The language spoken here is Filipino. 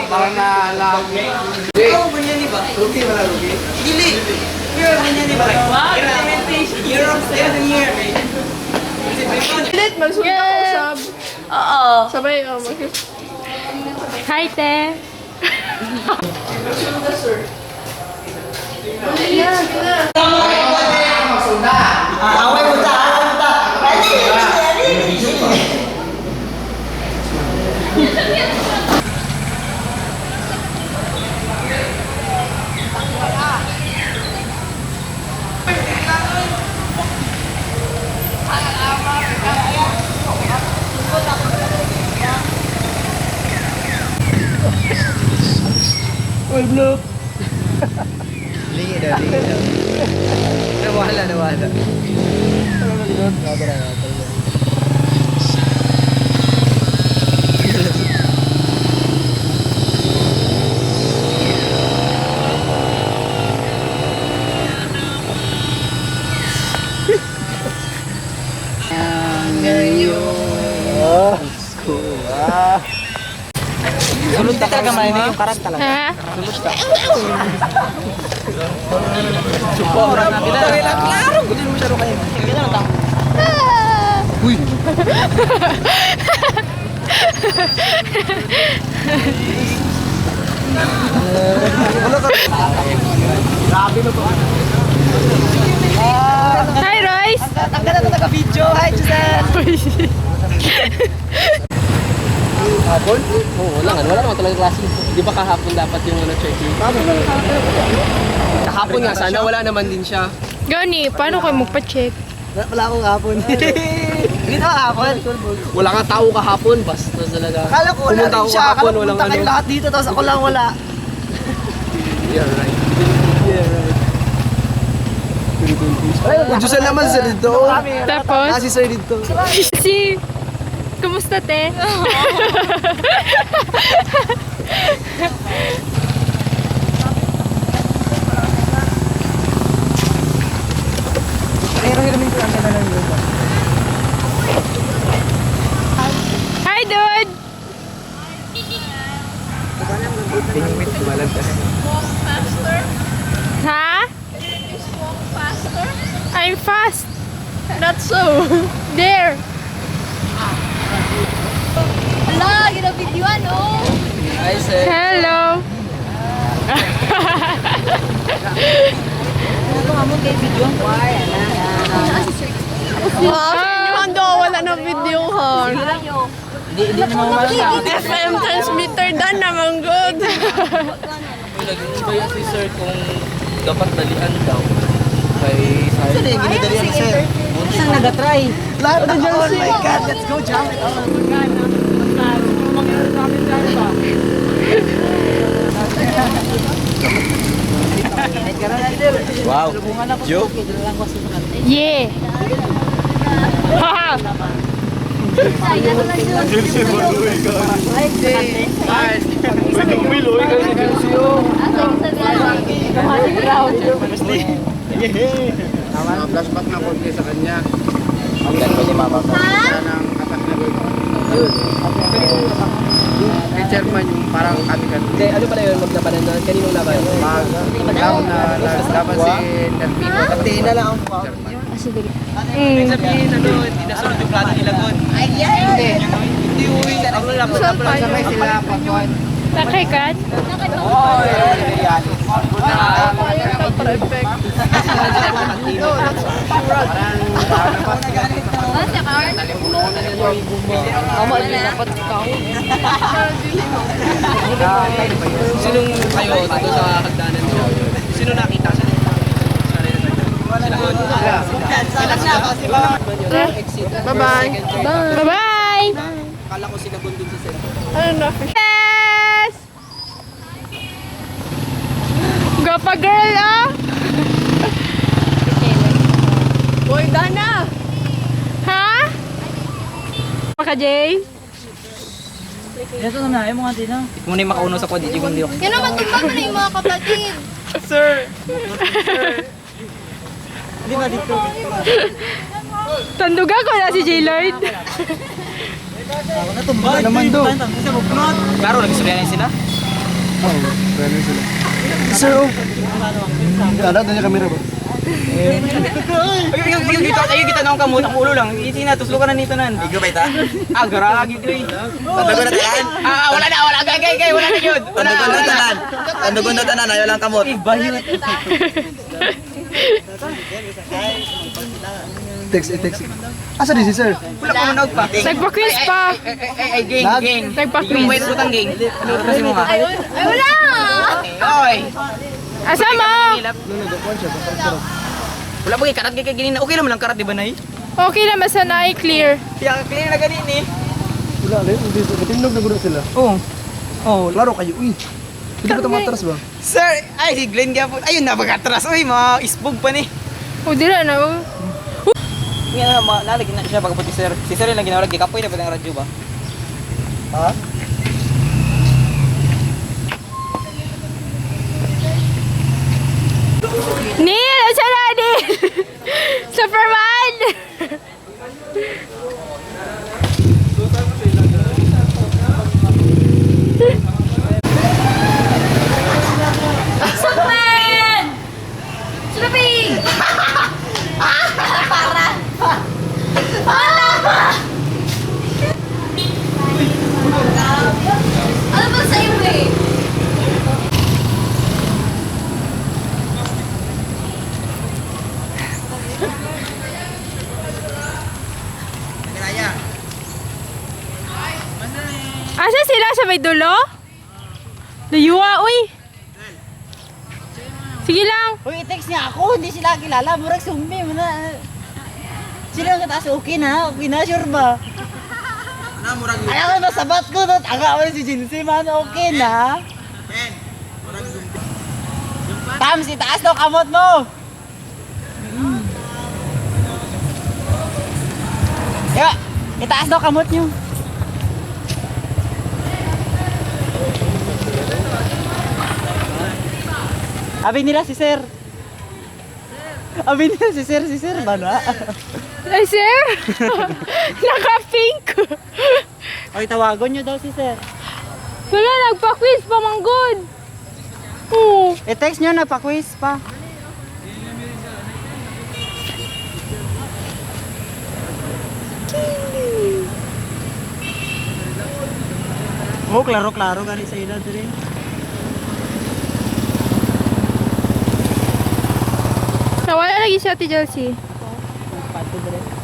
parang naalam. Ikaw, ganyan ba? Rugi wala rugi? Dili! Pero ganyan ba? Year of 7 year. Ulit, magsunod ako sab. Oo. Sabay, Hi, te. Away mo ta! Lingi daw. Nawala. Sulod ka talaga man yung karat talaga. Ha? Supora na kita. Klaro, gudin mo siya ro kayo. Kita na ta. Uy! Grabe no to. Hi, Royce. Ang ganda to taga-video. Hi, Giselle. Hapon? Oo, wala naman talaga klase. Di ba kahapon dapat yung check-in? Kahapon nga, sana wala naman din siya. Gani, paano kayo magpa-check? Wala akong hapon. Hindi na hapon. Wala nga tao kahapon, basta talaga. Akala ko wala Pumunta rin ako siya. kahapon, Akala ko walang pumunta kayo ano. lahat dito, tapos ako lang wala. Yeah, right. Kung Diyos naman sir dito. Tapos, Si sir dito. kumusta, te? Hi, dude! Ha? I'm fast. Not so. There. Hala, gina-videoan, oh! Hi sir. Hello. Wala na video ha. Hindi naman wala. FM transmitter dan naman good. Nag-iba yan si sir kung dapat dalian daw. Kay sir. Saan yung ginadalian ni sir? Saan nagatry? Lahat na dyan, oh my God, let's go, jump it. Wow. Joke. Yeah. Haha. Flashback na konti sa kanya. Yan po ni mama ko. Siya ng atak na gawin. Yun. Kay chairman yung parang katikan. Hindi, ano pala yun? Maglabanan na? Kaninong laban? Laban si Nervino. Pati na lang ang Mm. sabihin, hindi nasunod yung plano nila doon. Hindi. Hindi uwi. Ang laban na pala Sabay sila patuan. Nakikat? Oo, yan. Sinong kayo dito sa hagdanan niyo? Sino nakita? Bye-bye. Bye-bye! Akala ko sila doon sa center. Ano na? Yes! Gapa girl, ah! Boy, Dana! Ha? Maka Jay? Ito na, ayaw mo nga din, no? Muna yung makauno sa kodi, kundi ako. Yan naman tumba mo na yung mga kapatid. Hindi ba dito? Tanduga ko na si J-Lord. Natumba naman do. Klaro, nag-istorya na sila? Sir, oh. Ada tanya kamera ba? Ayun kita nang kamot ang ulo lang. Isi na tuslo ka na nito nan. Igo ba ita? Ah, garagi to eh. Tandugon na tanan. Wala na gay, wala na yun. Tandugon na tanan. Tandugon na tanan, ayaw lang kamot. Bahiyot. Text. Asa di si sir? Wala ko manood pa. Nagpa-quiz pa. Ay, gang. Nagpa-quiz. Yung wait utang gang. Ano kasi mo nga? Ay, wala! Oy. Asa mo? Wala ba karat kay ganina. Okay naman lang karat di ba nay? Okay na, basta na i-clear. Kaya clear na ganin eh. Wala, hindi. Matindog na guro sila. Oh, Laro kayo, uy. Hindi ba ito matras ba? sir, ay si Glenn gyapon. Ayun na bagatras oy, mga isbog pa ni. O, dira na. Nga na nalagyan na siya pagputi sir. Si sir lang ginawag kapoy na ba ng radyo ba? Ha? Neil! Asa na, Neil? Superman! Superman! Slurpee! Para! Ano ba sa'yo eh? Asa sila sa may dulo? Dayuwa, uy! Sige lang. Uy, text niya ako, hindi sila kilala. Murag sumbi mo na. Sila ang kataas, okay na, sure ba? Ayaw ko na, sabat ko na, taga ko si Jinsi man, okay na. Tams, itaas daw kamot mo. Kaya, itaas daw kamot niyo. Abi nila si Sir. Abi nila si Sir ba na? Ay, sir! Naka-pink! Ay, tawagon niyo daw si Sir. Wala, nagpa-quiz pa, manggod! Oo. I-text niyo na, pa-quiz pa. Oh, klaro-klaro gani sa edad rin. Nawala lagi si Ate Chelsea. Panto dire.